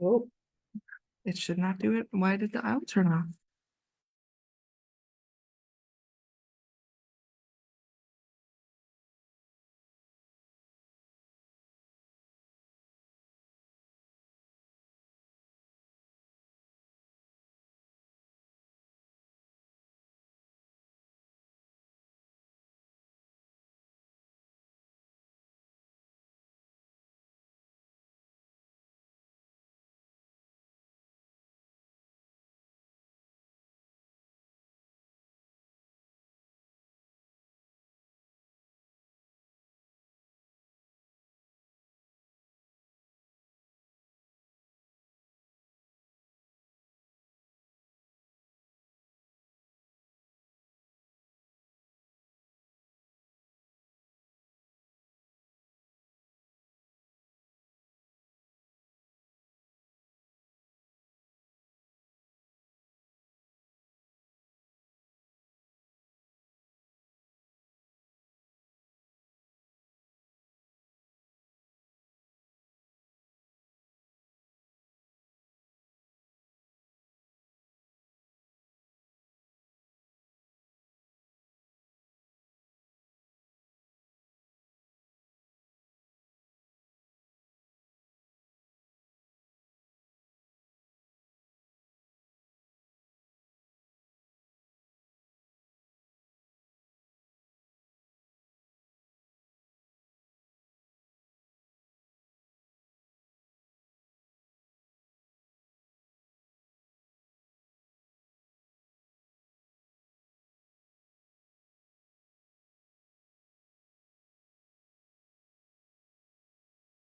Oh, it should not do it. Why did the owl turn off?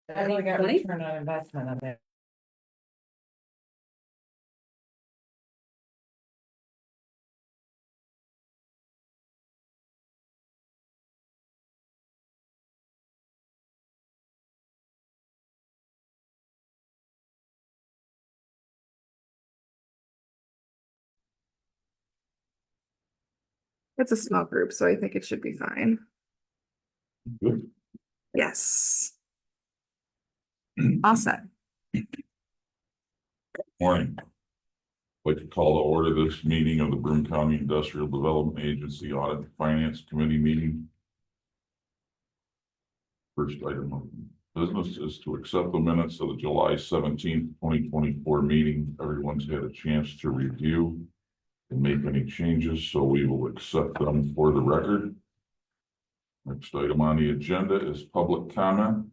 I only got return on investment on that. It's a small group, so I think it should be fine. Good. Yes. All set. Morning. I'd like to call to order this meeting of the Broome County Industrial Development Agency Audit and Finance Committee meeting. First item of business is to accept the minutes of the July 17th, 2024 meeting. Everyone's had a chance to review and make any changes, so we will accept them for the record. Next item on the agenda is public comment.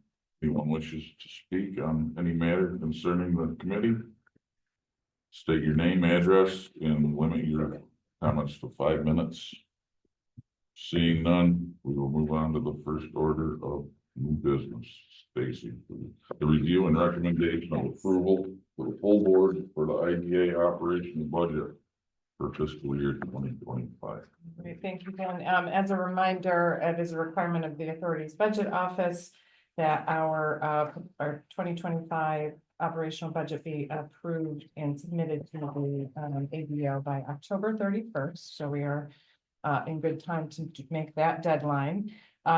Anyone wishes to speak on any matter concerning the committee? State your name, address, and limit your comments to 5 minutes. Seeing none, we will move on to the first order of new business. Stacy, the review and recommendation of approval for the full board for the IDA operational budget for fiscal year 2025. Great, thank you, Ben. As a reminder, it is a requirement of the authority's budget office that our 2025 operational budget be approved and submitted to the ABO by October 31st. So we are in good time to make that deadline.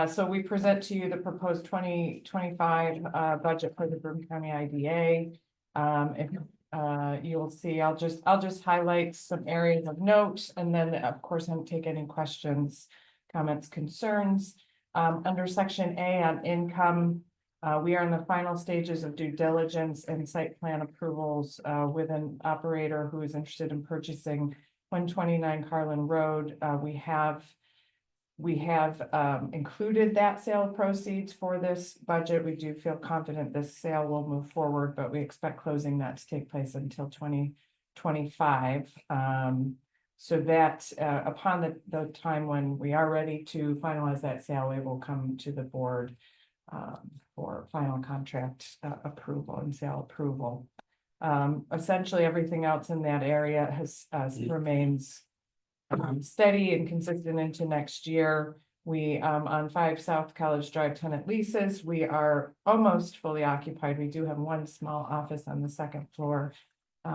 So we present to you the proposed 2025 budget for the Broome County IDA. If you'll see, I'll just highlight some areas of note, and then of course I'll take any questions, comments, concerns. Under section A on income, we are in the final stages of due diligence and site plan approvals with an operator who is interested in purchasing 129 Carlin Road. We have included that sale proceeds for this budget. We do feel confident this sale will move forward, but we expect closing that to take place until 2025. So that upon the time when we are ready to finalize that sale, we will come to the board for final contract approval and sale approval. Essentially everything else in that area has remains steady and consistent into next year. We on 5 South College Drive tenant leases, we are almost fully occupied. We do have one small office on the second floor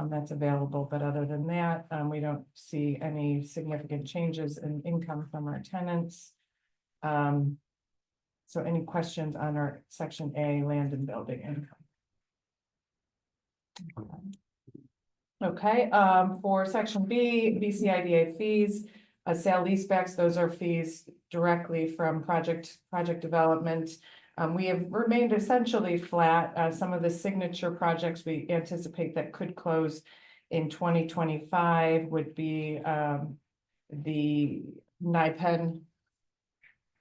that's available, but other than that, we don't see any significant changes in income from our tenants. So any questions on our section A, land and building income? Okay, for section B, BCIDA fees, sale leasebacks, those are fees directly from project development. We have remained essentially flat. Some of the signature projects we anticipate that could close in 2025 would be, the NIPEN.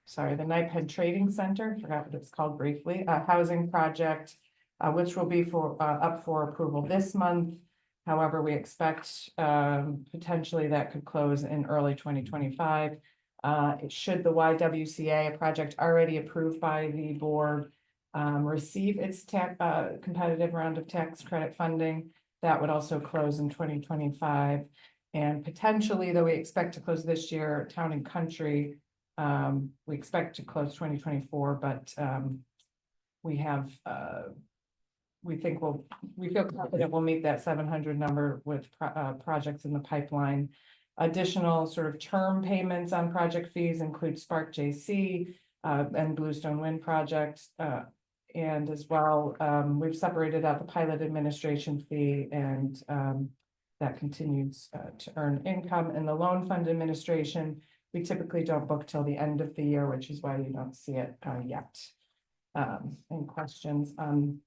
Sorry, the NIPEN Trading Center, forgot what it's called briefly, a housing project, which will be up for approval this month. However, we expect potentially that could close in early 2025. Should the YWCA, a project already approved by the board, receive its competitive round of tax credit funding, that would also close in 2025. And potentially, though we expect to close this year, Town and Country, we expect to close 2024, but we have we feel confident we'll meet that 700 number with projects in the pipeline. Additional sort of term payments on project fees include Spark JC and Bluestone Wind projects. And as well, we've separated out the pilot administration fee, and that continues to earn income. And the loan fund administration, we typically don't book till the end of the year, which is why you don't see it yet. Any questions on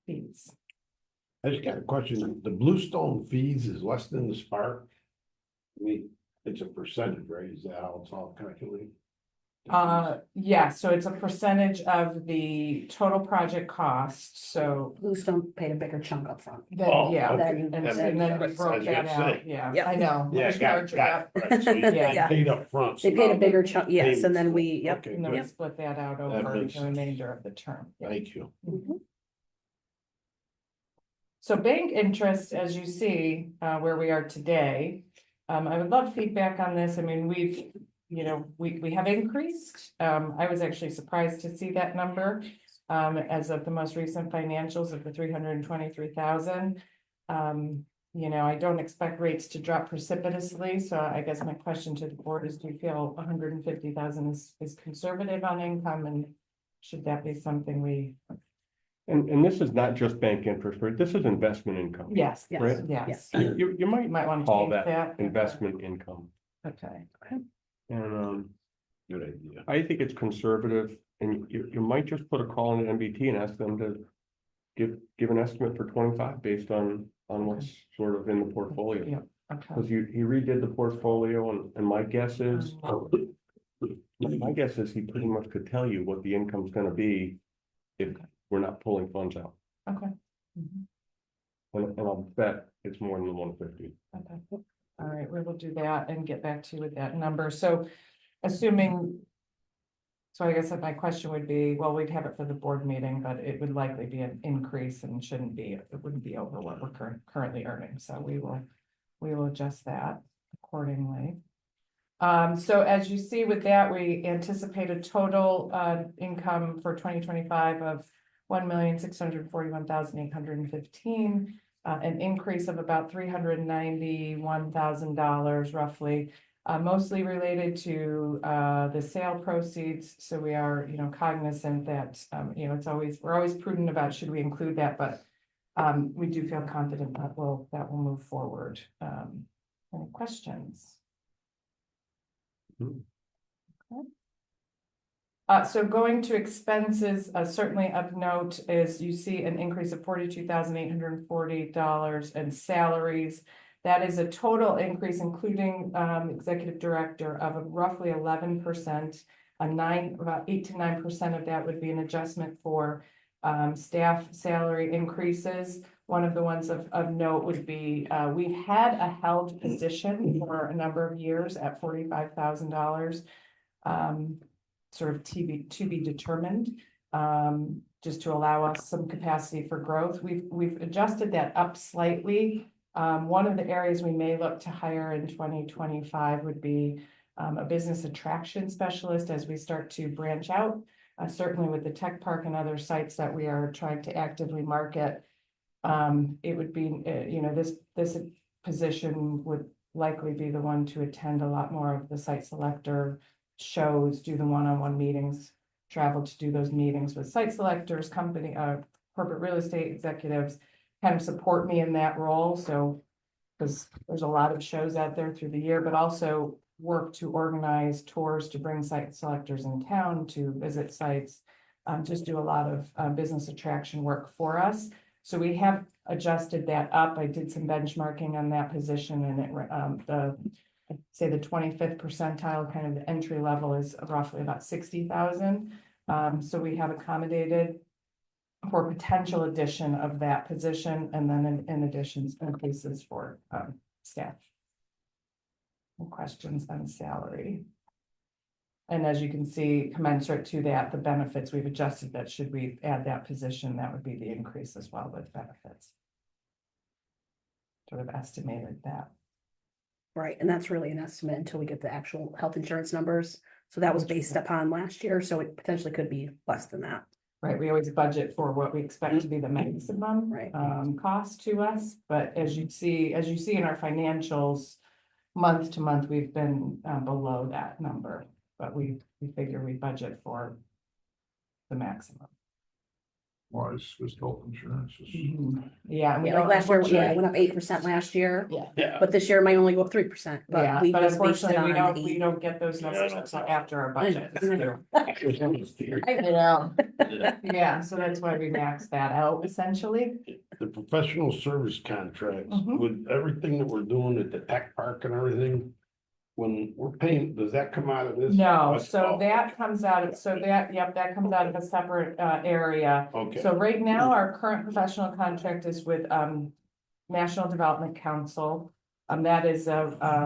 fees? I just got a question. The Bluestone fees is less than the Spark. I mean, it's a percentage, right? Is that how it's all calculated? Yeah, so it's a percentage of the total project cost, so Bluestone paid a bigger chunk up front. then, Oh, yeah. okay. Then- And That and makes then we sense. broke I was that gonna out, say. yeah, Yep. I know. Yeah, Much got larger, it. yep. Right, so you Yeah. paid up front. They paid a so bigger chunk, yes, payments. and then we, yep. Okay, And then we good. split that out That over makes the sense. remainder of the term. Yeah. Thank you. Mhm. So bank interest, as you see, where we are today, I would love feedback on this. I mean, we've, we have increased. I was actually surprised to see that number, as of the most recent financials of the 323,000. I don't expect rates to drop precipitously, so I guess my question to the board is, do you feel 150,000 is conservative on income, and should that be something we? And this is not just bank interest, right? This is investment income. Yes, Yes. Right? yes. You might You might want to call change that that. investment income. Okay. And Good idea. I think it's conservative, and you might just put a call in the MBT and ask them to give an estimate for 25 based on what's sort of in the portfolio. Yeah, okay. Because he redid the portfolio, and my guess is he pretty much could tell you what the income's gonna be if we're not pulling funds out. Okay. Mhm. And I'll bet it's more than the 150. Okay. All right, we will do that and get back to you with that number. So assuming. So I guess that my question would be, well, we'd have it for the board meeting, but it would likely be an increase and it wouldn't be over what we're currently earning. So we will adjust that accordingly. So as you see with that, we anticipate a total income for 2025 of 1,641,815, an increase of about $391,000 roughly, mostly related to the sale proceeds. So we are, cognizant that we're always prudent about should we include that, but we do feel confident that will move forward. Any questions? So going to expenses, certainly of note is you see an increase of $42,840 in salaries. That is a total increase, including executive director, of roughly 11%. About 8 to 9% of that would be an adjustment for staff salary increases. One of the ones of note would be we had a held position for a number of years at $45,000. Sort of to be determined, just to allow us some capacity for growth. We've adjusted that up slightly. One of the areas we may look to hire in 2025 would be a business attraction specialist as we start to branch out. Certainly with the tech park and other sites that we are trying to actively market, it would be, this position would likely be the one to attend a lot more of the site selector shows, do the one-on-one meetings, travel to do those meetings with site selectors, corporate real estate executives, kind of support me in that role, so. Because there's a lot of shows out there through the year, but also work to organize tours to bring site selectors in town to visit sites. Just do a lot of business attraction work for us. So we have adjusted that up. I did some benchmarking on that position and I'd say the 25th percentile, kind of the entry level is roughly about 60,000. So we have accommodated for potential addition of that position and then in additions increases for staff. No questions on salary. And as you can see, commensurate to that, the benefits we've adjusted that should we add that position, that would be the increase as well with benefits. Sort of estimated that. Right, and that's really an estimate until we get the actual health insurance numbers. So that was based upon last year, so it potentially could be less than that. Right, we always budget for what we expect to be the maximum Right. cost to us, but as you see in our financials, month to month, we've been below that number, but we figure we budget for the maximum. Why is health insurance is. Yeah. and we Yeah, like don't- last year, yeah, it unfortunately- went up 8% last year, Yeah, Yeah. but this year it might only go up 3%, yeah, but we but just based it unfortunately, we on don't, we the don't get those numbers until after our budget. eight. Yeah, yeah, so that's why we max that out essentially. The professional service contracts, Mhm. with everything that we're doing at the tech park and everything. When we're paying, does that come out of this? No, so Oh, that comes out of, that comes out of a separate area. Okay. So right now, our current professional contract is with National Development Council. That is that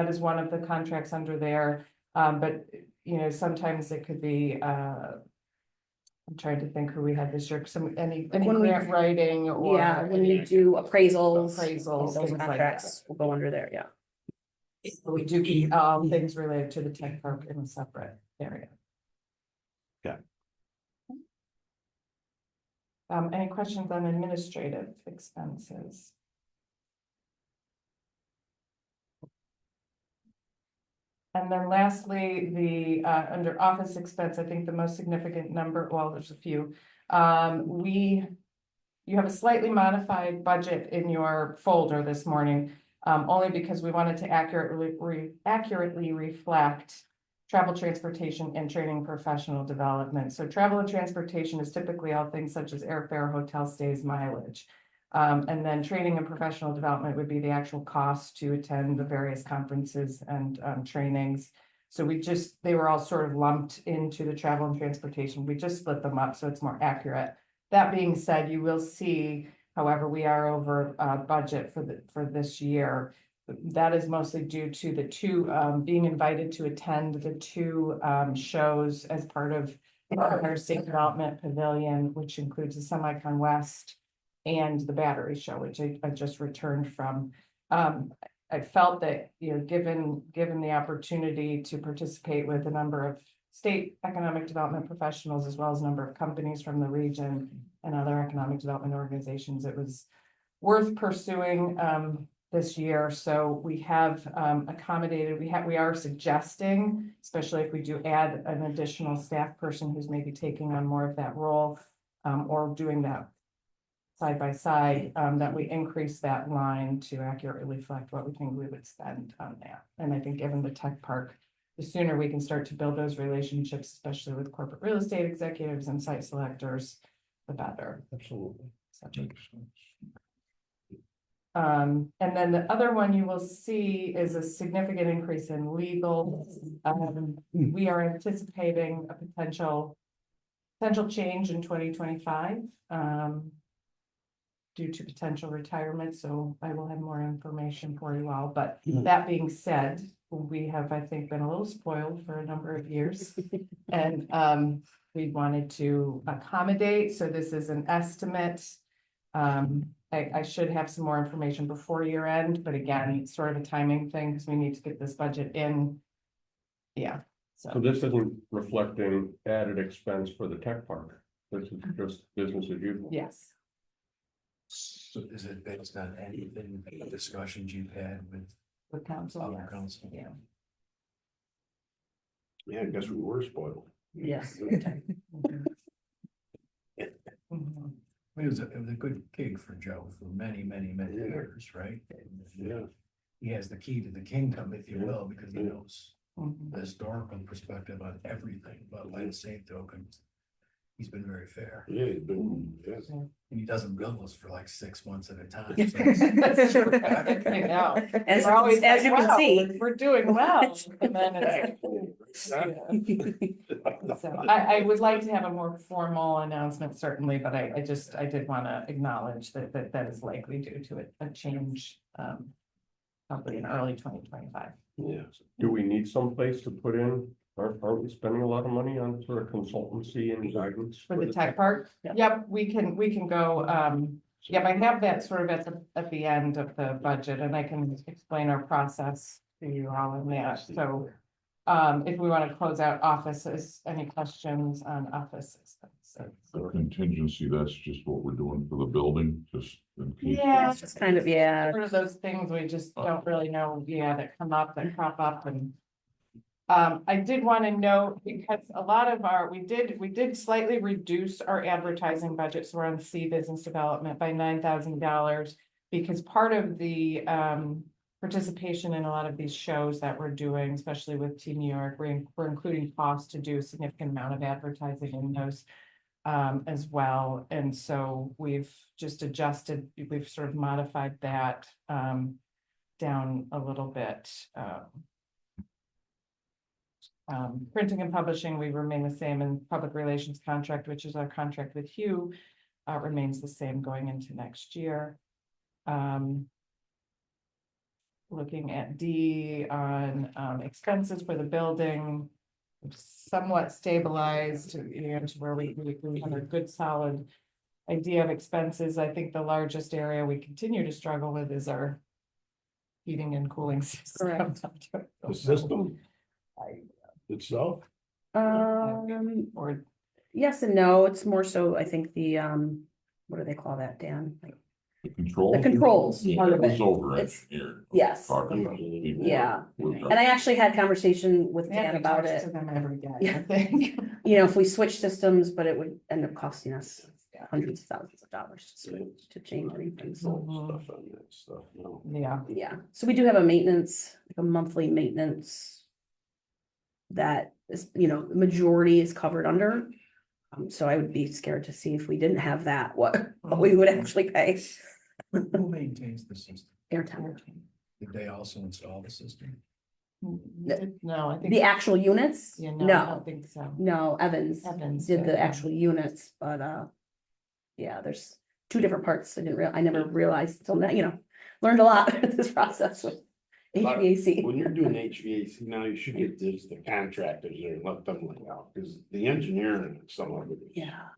is one of the contracts under there. But you know, sometimes it could be I'm trying to think who we had this year, any when we- grant writing or. Yeah, when we do appraisals. Appraisals, Those things like contracts will go under there, yeah. We do keep all things related to the tech park in a separate area. Yeah. Any questions on administrative expenses? And then lastly, the under office expense, I think the most significant number, well, there's a few. You have a slightly modified budget in your folder this morning. Only because we wanted to accurately reflect travel, transportation, and training professional development. So travel and transportation is typically all things such as airfare, hotel stays, mileage. And then training and professional development would be the actual cost to attend the various conferences and trainings. So they were all sort of lumped into the travel and transportation. We just split them up so it's more accurate. That being said, you will see, however, we are over budget for this year. That is mostly due to the two being invited to attend the two shows as part of our State Development Pavilion, which includes the Semicon West and the Battery Show, which I just returned from. I felt that, you know, given the opportunity to participate with a number of state economic development professionals, as well as a number of companies from the region and other economic development organizations, it was worth pursuing this year. So we have accommodated, we are suggesting, especially if we do add an additional staff person who's maybe taking on more of that role or doing that side by side, that we increase that line to accurately reflect what we think we would spend on that. And I think given the tech park, the sooner we can start to build those relationships, especially with corporate real estate executives and site selectors, the better. Absolutely. So, and then the other one you will see is a significant increase in legal. We are anticipating a potential change in 2025 due to potential retirement. So I will have more information for you all. But that being said, we have, I think, been a little spoiled for a number of years. And we wanted to accommodate. So this is an estimate. I should have some more information before year end, but again, it's sort of a timing thing because we need to get this budget in. Yeah. So this isn't reflecting added expense for the tech park. This is just business as usual. Yes. So is it based on anything, discussions you've had with With council. other Yes. council? Yeah. Yeah, I guess we were spoiled. Yes. Mhm. I mean, it was a good gig for Joe for many, many, many Yeah. years, right? Yeah. He has the key to the kingdom, if you will, because he knows Mhm. the historical perspective on everything, but by the same token, he's been very fair. Yeah, it's been, yes. And he doesn't bill us for like 6 months at a time. So That's true. I know. As, We're always as like, you can "Wow, see. we're doing well, and then it's. So I would like to have a more formal announcement certainly, but I did want to acknowledge that is likely due to a change, probably in early 2025. Yeah. Do we need someplace to put in, aren't we spending a lot of money on sort of consultancy and guidance? For the tech park, Yeah. yep, we can go, yep, I have that sort of at the end of the budget, and I can explain our process to you all in that, so. If we want to close out offices, any questions on offices? The contingency, that's just what we're doing for the building, just in case. Yeah. It's just kind of, yeah, Sort of those things we just don't really know, that come up, that crop up, and. I did want to note, because a lot of we did slightly reduce our advertising budget, so we're on C business development by $9,000. Because part of the participation in a lot of these shows that we're doing, especially with Team New York, we're including costs to do a significant amount of advertising in those. As well, and so we've just adjusted, we've sort of modified that down a little bit. Printing and publishing, we remain the same, and public relations contract, which is our contract with Hugh, remains the same going into next year. Looking at D on expenses for the building, somewhat stabilized, to where we have a good solid idea of expenses. I think the largest area we continue to struggle with is our heating and cooling system. Correct. The system I- itself. Or yes and no, it's more so, I think the, what do they call that, Dan? Like, The controls. The controls Yeah, part it of was it. over It's- engineered. yes, Talking about people. yeah, We're- and I actually had conversation with we have Dan to about talk to it. them every day, I Yeah. think. You know, if we switch systems, but it would end up costing us hundreds of thousands of dollars to switch, to change anything, so. Mhm. Stuff on that stuff, no. Yeah, Yeah, so we do have a maintenance, like a monthly maintenance. That is, you know, the majority is covered under. So I would be scared to see if we didn't have that, what we would actually pay. Who maintains the system? Airtime. Did they also install the system? no, I think. The actual units? Yeah, no, I No, don't think so. no, Evans Evans did the yeah. actual units, but yeah, there's two different parts. I never realized until now, you know, learned a lot in this process with HVAC. When you're doing HVAC now, you should get this, the contractors there, and let them lay out, because the engineering, and some of it. is, Yeah,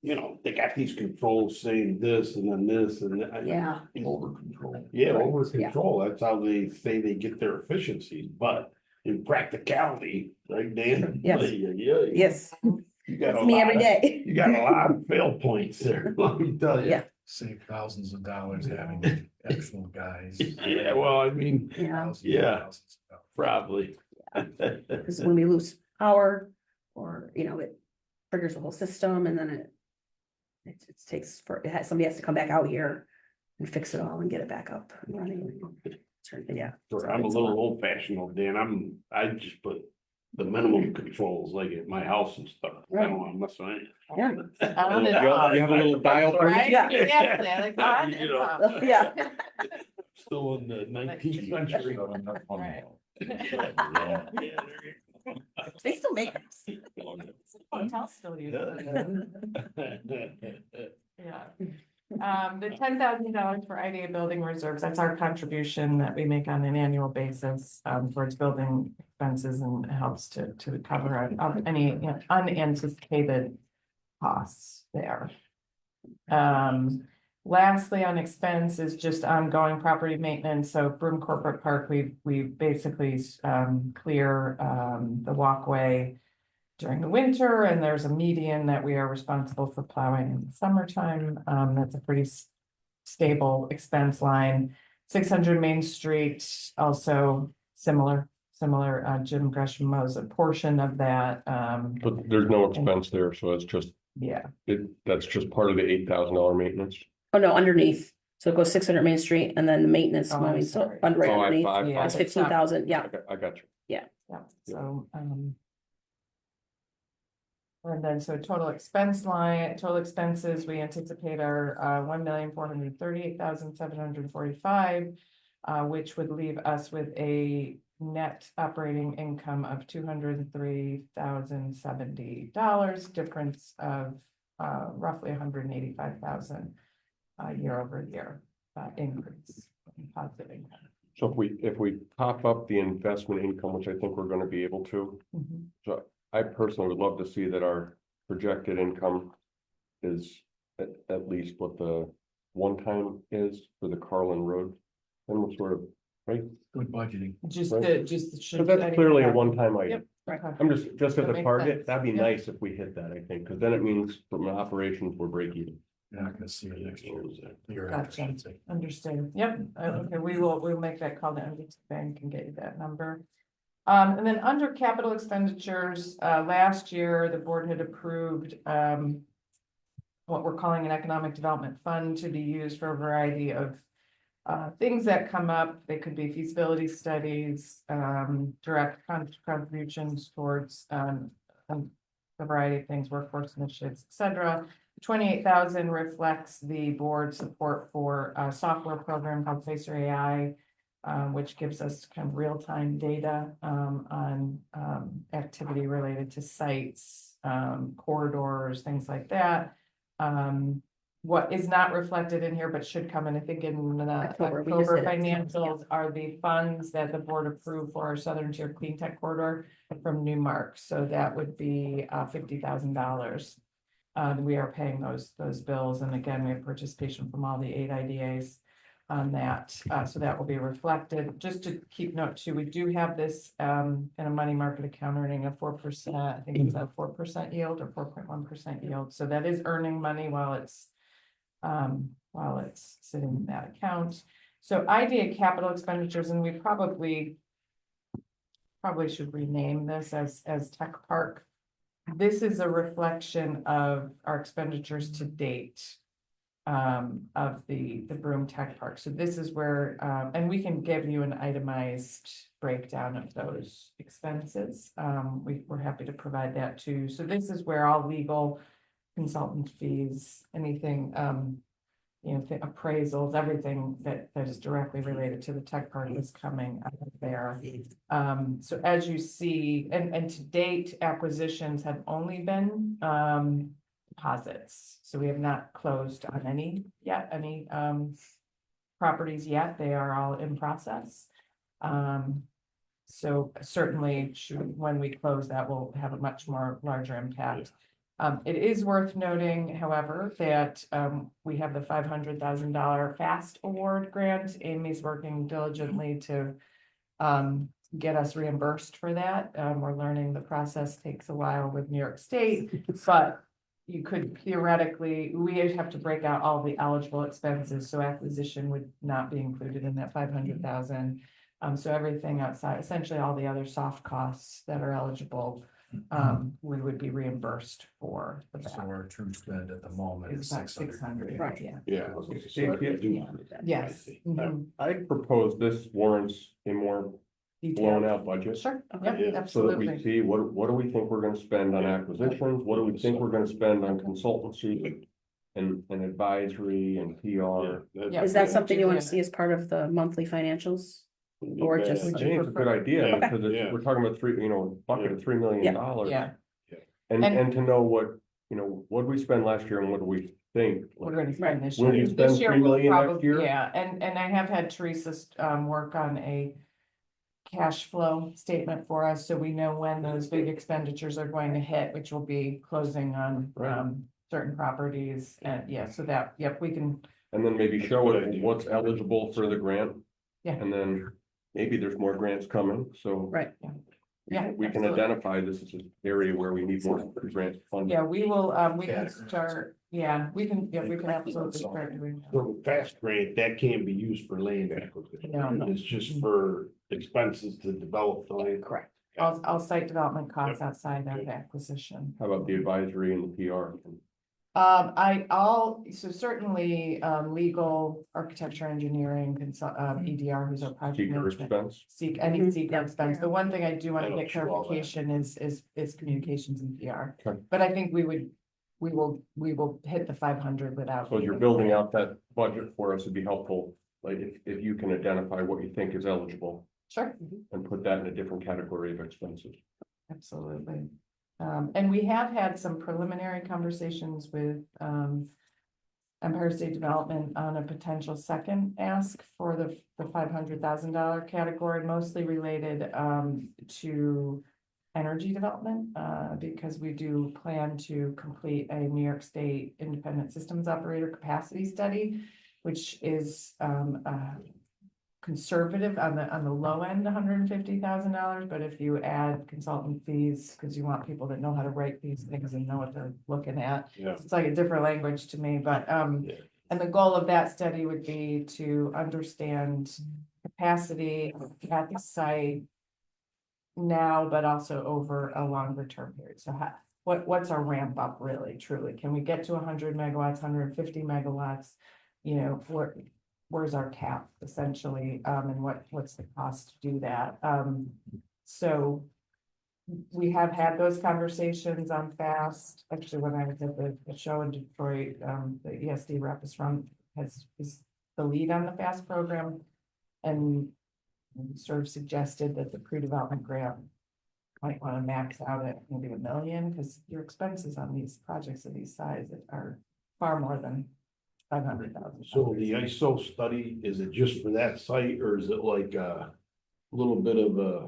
You know, they got these controls saying this and then this and that. yeah, Over control. Yeah, over Yeah. control, that's how they say they get their efficiencies, but in practicality, right, Dan? Yes. Yeah. yes, You got a it's me every lot, day. you got a lot of fail points there, let me tell you. Yeah. Save thousands of dollars having actual guys. Yeah, well, I mean, Yeah, Thousands and Yeah. thousands of dollars. probably. because when we lose power, or, you know, it triggers the whole system, and then it takes somebody has to come back out here and fix it all and get it back up and running. Yeah. I'm a little old fashioned, Dan, I just put the minimum controls, like at my house and stuff, I don't wanna mess with it. Yeah. On and off. You have a little dial for Right, Yeah. exactly, like on You and know. off. Yeah. Still in the 19th century. Right. Yeah, there you go. They still make them. Hotels still use it. Yeah. Yeah. The $10,000 for IDA building reserves, that's our contribution that we make on an annual basis towards building expenses, and it helps to cover any unanticipated costs there. Lastly, on expense is just ongoing property maintenance. So Broome Corporate Park, we basically clear the walkway during the winter, and there's a median that we are responsible for plowing in the summertime. That's a pretty stable expense line. 600 Main Street, also similar. Jim Gresham mows a portion of that. But there's no expense there, so it's just Yeah, That's just part of the $8,000 maintenance. Oh, no, underneath. So it goes 600 Main Street and then the maintenance Oh, I'm mowing, so sorry. under right Oh, underneath. Yeah, It's the 15,000, yeah. I got you. yeah, so, and then so total expense line, total expenses, we anticipate are, 1,438,745. Which would leave us with a net operating income of $203,070, difference of, roughly 185,000. Year over year, increase, positive income. So if we top up the investment income, which I think we're gonna be able to, Mhm. so I personally would love to see that our projected income is at least what the one time is for the Carlin Road. And what sort of, right? Good budgeting. Just Right. the, just. Because that's clearly a one-time item. Yep. Right. I'm just as That a makes target, sense. that'd be Yep. nice if we hit that, I think, because then it means from operations, we're break even. You're not gonna see it next year. You're Gotcha. Understood. Yep. Okay, we'll make that call to MDT Bank and get you that number. And then under capital expenditures, last year, the board had approved, what we're calling an economic development fund to be used for a variety of things that come up. They could be feasibility studies, direct contributions towards, a variety of things, workforce initiatives, et cetera. 28,000 reflects the board's support for a software program called Facer AI, which gives us kind of real-time data, on, activity related to sites, corridors, things like that. What is not reflected in here, but should come in, I think in the October, we October just did it. financials are the funds that the board approved for our Southern Tier Clean Tech Corridor from Newmark. So that would be $50,000. We are paying those bills. And again, we have participation from all the 8 IDAs on that. So that will be reflected. Just to keep note too, we do have this in a money market account earning a 4%, I think it's a 4% yield or 4.1% yield. So that is earning money while it's sitting in that account. So IDA capital expenditures, and we probably should rename this as Tech Park. This is a reflection of our expenditures to date of the Broome Tech Park. So this is where, and we can give you an itemized breakdown of those expenses. We're happy to provide that too. So this is where all legal consultant fees, anything, appraisals, everything that is directly related to the tech park is coming out of there. So as you see, and to date, acquisitions have only been deposits. So we have not closed on any properties yet. They are all in process. So certainly when we close, that will have a much more larger impact. It is worth noting, however, that we have the $500,000 FAST award grant. Amy's working diligently to get us reimbursed for that. We're learning the process takes a while with New York State, but you could theoretically, we have to break out all the eligible expenses, so acquisition would not be included in that 500,000. So everything outside, essentially all the other soft costs that are eligible, we would be reimbursed for. So our true spend at the moment is It's about 600, right, yeah. Yeah. okay, so I do- Yes. Mhm. I propose this warrants a more blown Detailed. out budget. Sure, Okay. yep, So that we absolutely. see what do we think we're gonna spend on acquisitions? What do we think we're gonna spend on consultancy? And advisory and PR? Yeah. Is that something you want Yeah. to see as part of the monthly financials? Or just- I think it's a good idea, Yeah. because Yeah. we're talking about bucket of $3 million. Yeah, And And- to know what did we spend last year and what do we think? we're gonna spend this Will year. you This spend year $3 we'll million next probably- year? Yeah, and I have had Teresa work on a cash flow statement for us, so we know when those big expenditures are going to hit, which will be closing on Right. certain properties. And yeah, so that, yep, we can, And then maybe That's a show good it idea. what's eligible for the grant. Yeah. And then maybe there's more grants coming, so. Right. Yeah, We can absolutely. identify this as an area where we need more grant funding. yeah, we will, we Yeah. can start, we can absolutely start doing that. So the fast grant, that can't be used for land acquisition. No. It's just for expenses to develop the land. Correct. All site development costs outside of acquisition. How about the advisory and the PR? So certainly, legal, architecture, engineering, EDR, who's our project Seeker management. expense. Seek any Mhm. seeker expense. The one thing I do want to That'll get show all that. clarification is communications and PR. Okay. But I think we will hit the 500 without. So as you're building out that budget for us, it'd be helpful, like if you can identify what you think is eligible Sure. and put that in a different category of expenses. Absolutely. And we have had some preliminary conversations with, Empire State Development on a potential second ask for the $500,000 category, mostly related, to energy development, because we do plan to complete a New York State Independent Systems Operator Capacity Study, which is, conservative on the low end, $150,000, but if you add consultant fees, because you want people that know how to write these things and know what they're looking at. Yeah. It's like a different language to me, but, Yeah. and the goal of that study would be to understand capacity at the site now, but also over a longer term period. So what's our ramp up really, truly? Can we get to 100 megawatts, 150 megawatts? You know, where's our cap essentially, and what's the cost to do that? So we have had those conversations on FAST. Actually, when I was at the show in Detroit, the ESD rep is the lead on the FAST program. And sort of suggested that the pre-development grant might want to max out at maybe $1 million, because your expenses on these projects of these size are far more than 500,000. So the ISO study, is it just for that site or is it like a little bit of a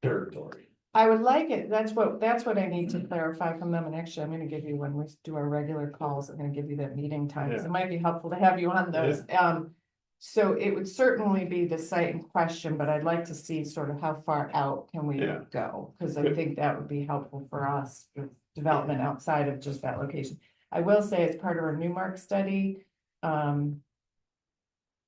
territory? I would like it, that's what I need to clarify from them, and actually, I'm gonna give you, when we do our regular calls, I'm gonna give you that meeting times, Yeah. it might be helpful to have you on those. So it would certainly be the site in question, but I'd like to see sort of how far out can we Yeah. go, because I Good. think that would be helpful for us with development outside of just that location. I will say, as part of our Newmark study,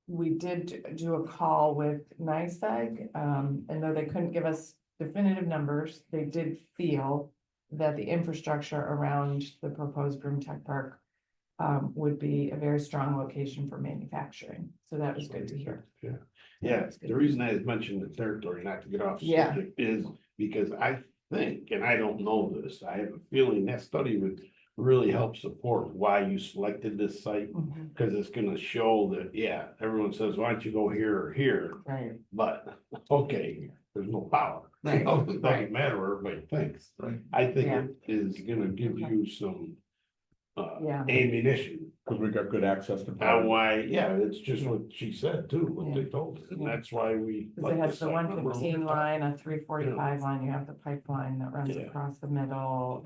we did do a call with NICEAG, and though they couldn't give us definitive numbers, they did feel that the infrastructure around the proposed Broome Tech Park would be a very strong location for manufacturing. So that was good to hear. Yeah, yeah, the reason I had mentioned the territory, not to get off Yeah. subject, is because I think, and I don't know this, I have a feeling that study would really help support why you selected this site. Mhm. Cause it's gonna show that, yeah, everyone says, why don't you go here or here? Right. But, okay, there's no power. Right, You know, it right. doesn't matter what everybody thinks. Right. I think Yeah. it is gonna give you some Yeah. ammunition. Because we've got good access to. Now, why, yeah, it's just what she said too, what they Yeah. told us, and Yeah. that's why we. Because it has the 115 line, a 345 line, you have the pipeline that runs Yeah. across the middle.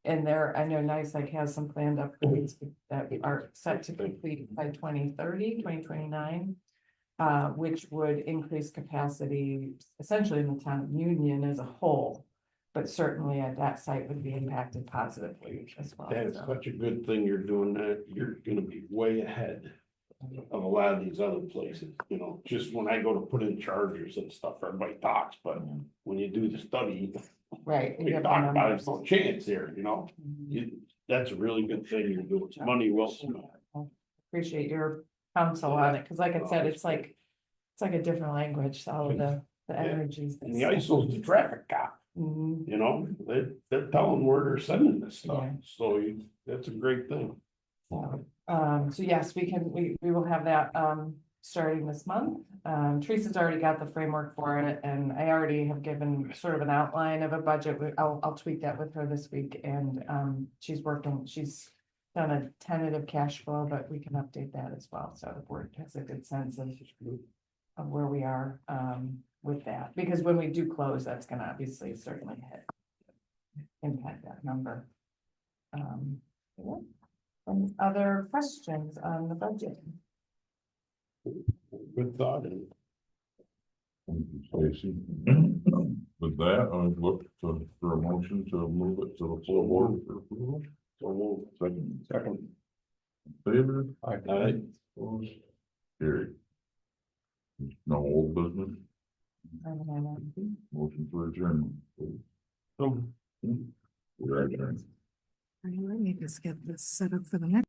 And there, I know NICEAG has some planned upgrades that are set to complete by 2030, 2029. Which would increase capacity essentially in the town of Union as a whole. But certainly at that site would be impacted positively as well. That's so. such a good thing you're doing that, you're gonna be way ahead of a lot of these other places, you know, just when I go to put in chargers and stuff, everybody talks, but when you do the study. Right. We you have the talk about it, numbers. no chance here, you know, Mhm. that's a really good thing you're doing, it's money well spent. Appreciate your counsel on it, because like I said, it's like a different language, all of the Yeah. energies. And the ISO's the traffic cop, Mhm. you know, they're telling where they're sending this stuff, Yeah. so that's a great thing. So yes, we will have that, starting this month. Teresa's already got the framework for it, and I already have given sort of an outline of a budget. I'll tweak that with her this week, and, she's done a tentative cash flow, but we can update that as well, so the board has a good sense of where we are, with that, because when we do close, that's gonna obviously certainly impact that number. Yeah. Any other questions on the budget? Good thought, and Thank you, Stacy. With that, I would look for a motion to move it to the full board for approval. so we'll. Second. Favor? Aye. Opposed? Carried. No old business, motion for adjournment. We're adjourned. Let me just get this set up for the next.